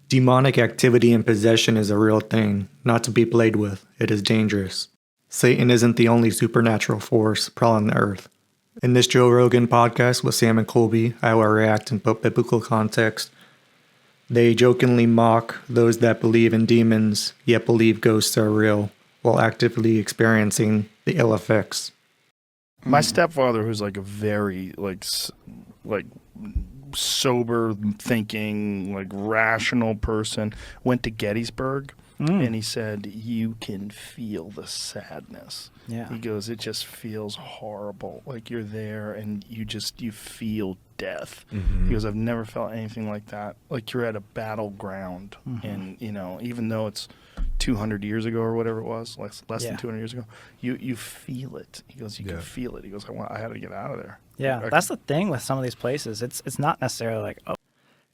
Demonic activity and possession is a real thing, not to be played with. It is dangerous. Satan isn't the only supernatural force prowling the earth. In this Joe Rogan podcast with Sam and Colby, I will react and put biblical context. They jokingly mock those that believe in demons, yet believe ghosts are real, while actively experiencing the ill effects. My stepfather, who's like a very sober thinking, like rational person, went to Gettysburg and he said, you can feel the sadness. Yeah. He goes, it just feels horrible. Like you're there and you feel death. Mm-hmm. He goes, I've never felt anything like that. Like you're at a battleground and, even though it's 200 years ago or whatever it was, less than 200 years ago, you feel it. He goes, you can feel it. He goes, I had to get out of there. Yeah, that's the thing with some of these places. It's not necessarily like, oh.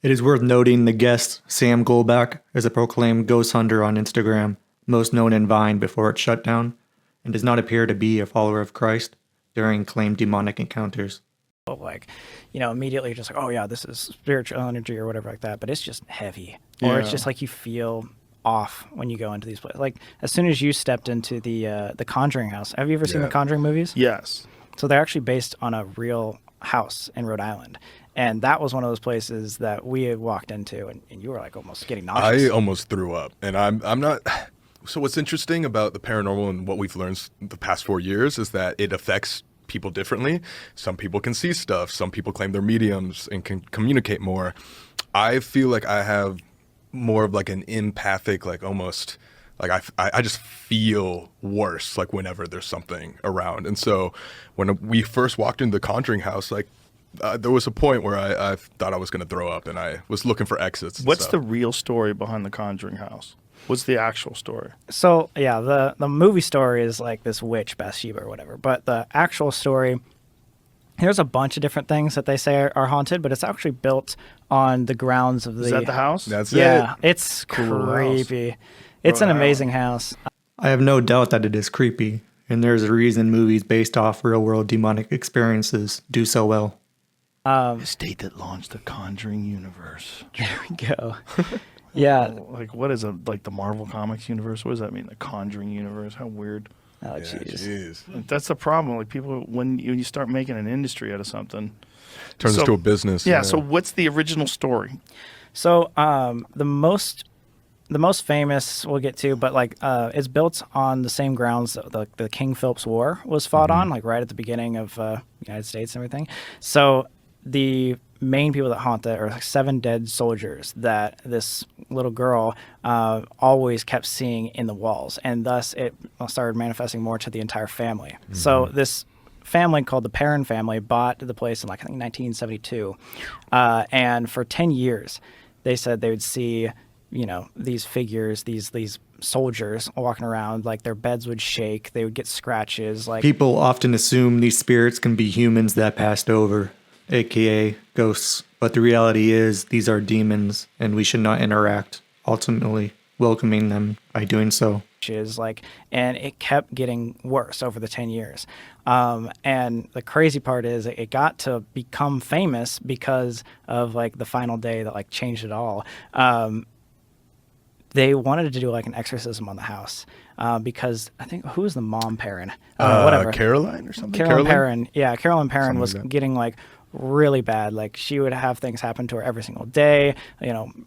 It is worth noting the guest, Sam Golbach, is a proclaimed ghost hunter on Instagram, most known in Vine before it shut down, and does not appear to be a follower of Christ during claimed demonic encounters. Immediately just like, oh yeah, this is spiritual energy or whatever like that, but it's just heavy. Or it's just like you feel off when you go into these places. Like as soon as you stepped into the Conjuring house, have you ever seen the Conjuring movies? Yes. So they're actually based on a real house in Rhode Island. And that was one of those places that we had walked into and you were like almost getting nauseous. I almost threw up. And I'm not. So what's interesting about the paranormal and what we've learned the past 4 years is that it affects people differently. Some people can see stuff. Some people claim they're mediums and can communicate more. I feel like I have more of like an empathic, like almost like I just feel worse like whenever there's something around. And so when we first walked into the Conjuring house, like there was a point where I thought I was going to throw up and I was looking for exits. What's the real story behind the Conjuring house? What's the actual story? So yeah, the movie story is like this witch Bathsheba or whatever, but the actual story, there's a bunch of different things that they say are haunted, but it's actually built on the grounds of the... Is that the house? That's Yeah, it. it's Cool creepy. house. It's an Rhode amazing house. I have no doubt that it is creepy, and there's a reason movies based off real-world demonic experiences do so well. The state that launched the Conjuring universe. There we go. Yeah. Like what is like the Marvel Comics universe? What does that mean? The Conjuring universe? How weird. Oh, jeez. Like, that's the problem. Like people, when you start making an industry out of something, Turns into a business. Yeah. So what's the original story? So the most famous we'll get to, but like it's built on the same grounds that the King Philip's War was fought on, like right at the beginning of the United States and everything. So the main people that haunt it are like 7 dead soldiers that this little girl always kept seeing in the walls, and thus it started manifesting more to the entire family. So this family called the Perrin family bought the place in like I think 1972, and for 10 years they said they would see these figures, these soldiers walking around, like their beds would shake, they would get scratches. Like People often assume these spirits can be humans that passed over, aka ghosts, but the reality is these are demons and we should not interact, ultimately welcoming them by doing so. And it kept getting worse over the 10 years. And the crazy part is it got to become famous because of like the final day that like changed it all. They wanted to do like an exorcism on the house because I think, who was the mom Perrin? Whatever. Caroline or something? Carolyn Perrin. Yeah, Carolyn Perrin was like getting like really bad. Like she would have things happen to her every single day.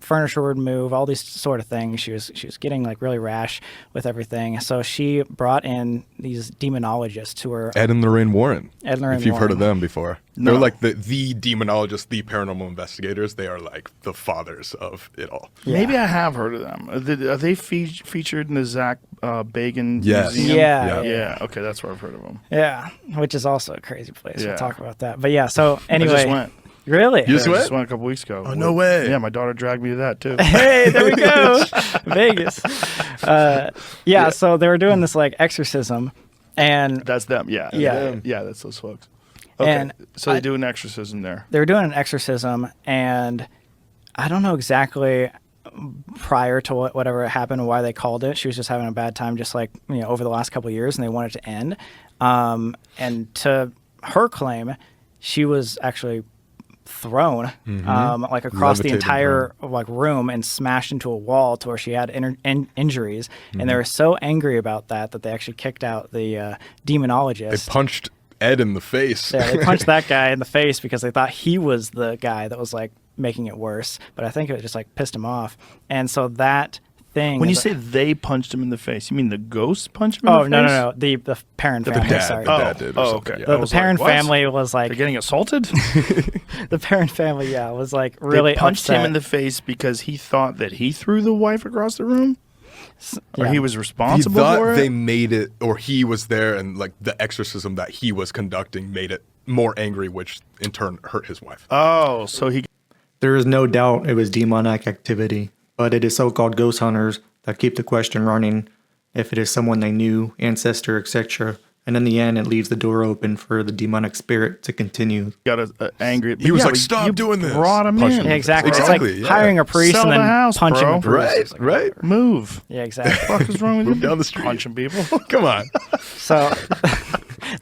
Furniture would move, all these sort of things. She was getting like really rash with everything. So she brought in these demonologists to her. Ed and Lorraine Warren. Ed and Lorraine if you've heard of Warren. them before. No. They're like the demonologists, the paranormal investigators. They are like the fathers of it all. Yeah. Maybe I have heard of them. Are they featured in the Zach Bagan Yes. Museum? Yeah. Yeah. Okay, that's where I've heard of them. Yeah, which is also a crazy place. Yeah. We'll talk about that. But yeah, so anyway. I just went. Really? You just I went? just went a couple weeks ago. Oh, no way. Yeah, my daughter dragged me to that too. Hey, there we go. Vegas. Yeah, so they were doing this like exorcism, and That's them. Yeah. Yeah. Yeah, that's those folks. Okay. And So they do an exorcism there. they were doing an exorcism, and I don't know exactly prior to whatever happened and why they called it. She was just having a bad time, just like over the last couple of years, and they wanted to end. And to her claim, she was actually thrown like across the Levitated entire like room and smashed into a wall to where she had injuries. And they were so angry about that they actually kicked out the demonologist. They punched Ed in the face. Yeah, they punched that guy in the face because they thought he was the guy that was like making it worse. But I think it just like pissed him off. And so that thing. When you say they punched him in the face, you mean the ghost punched him in the face? No. The Perrin family. The dad did. Or something. Okay. Yeah. The Perrin family was like they're getting assaulted. the Perrin family, was like really they punched upset. him in the face because he thought that he threw the wife across the room, or he was He responsible thought for it. they made it, or he was there, and like the exorcism that he was conducting made it more angry, which in turn hurt his wife. Oh, so he. There is no doubt it was demonic activity, but it is so-called ghost hunters that keep the question running if it is someone they knew, ancestor, etc. And in the end, it leaves the door open for the demonic spirit to continue. Got angry. He was like, but "Stop you doing this." Brought him Punched in. him. Yeah, exactly. Exactly, It's like yeah. hiring a priest Sell and the then house, punching bro. a priest. Right, It's like, right. Move. Yeah, exactly. What the fuck is wrong with you? Move down the street. Punching people. Come on. So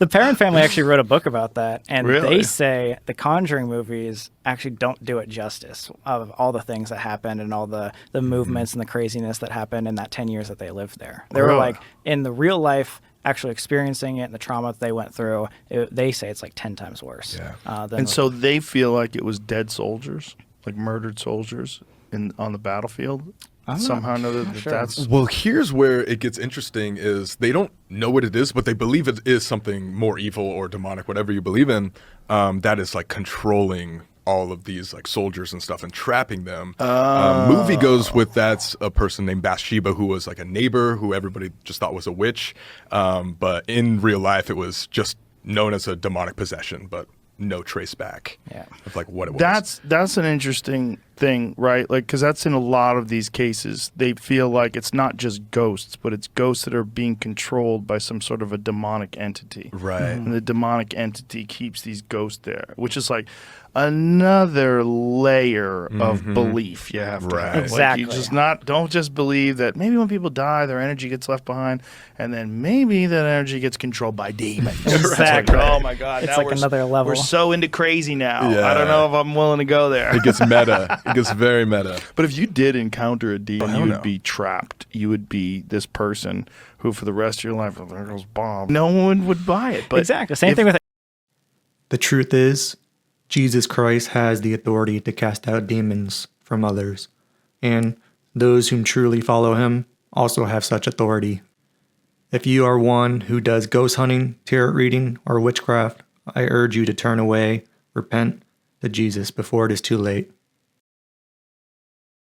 the Perrin family actually wrote a book about that, and Really? they say the Conjuring movies actually don't do it justice of all the things that happened and all the movements and the craziness that happened in that 10 years that they lived there. They were Really? like, in the real life, actually experiencing it and the trauma that they went through, they say it's like 10 times worse. Yeah. Than And so they feel like it was dead soldiers, like murdered soldiers on the battlefield. Somehow or another, that's Well, here's where it gets interesting is they don't know what it is, but they believe it is something more evil or demonic, whatever you believe in, that is like controlling all of these like soldiers and stuff and trapping them. Movie goes with that's a person named Bathsheba who was like a neighbor who everybody just thought was a witch. But in real life, it was just known as a demonic possession, but no trace back of like what it was. That's an interesting thing, right? Like, because that's in a lot of these cases. They feel like it's not just ghosts, but it's ghosts that are being controlled by some sort of a demonic entity. Right. And the demonic entity keeps these ghosts there, which is like another layer of belief you have to Right. have. Exactly. Like, you just don't just believe that maybe when people die, their energy gets left behind, and then maybe that energy gets controlled by demons. Exactly. It's like, oh my God. It's now like we're another level. We're so into crazy now. Yeah. I don't know if I'm willing to go there. It gets meta. It gets very meta. But if you did encounter a demon, hell you no. would be trapped. You would be this person who, for the rest of your life, there goes Bob. No one would buy it. But exactly. Same thing with The truth is, Jesus Christ has the authority to cast out demons from others, and those whom truly follow him also have such authority. If you are one who does ghost hunting, tarot reading, or witchcraft, I urge you to turn away, repent to Jesus before it is too late.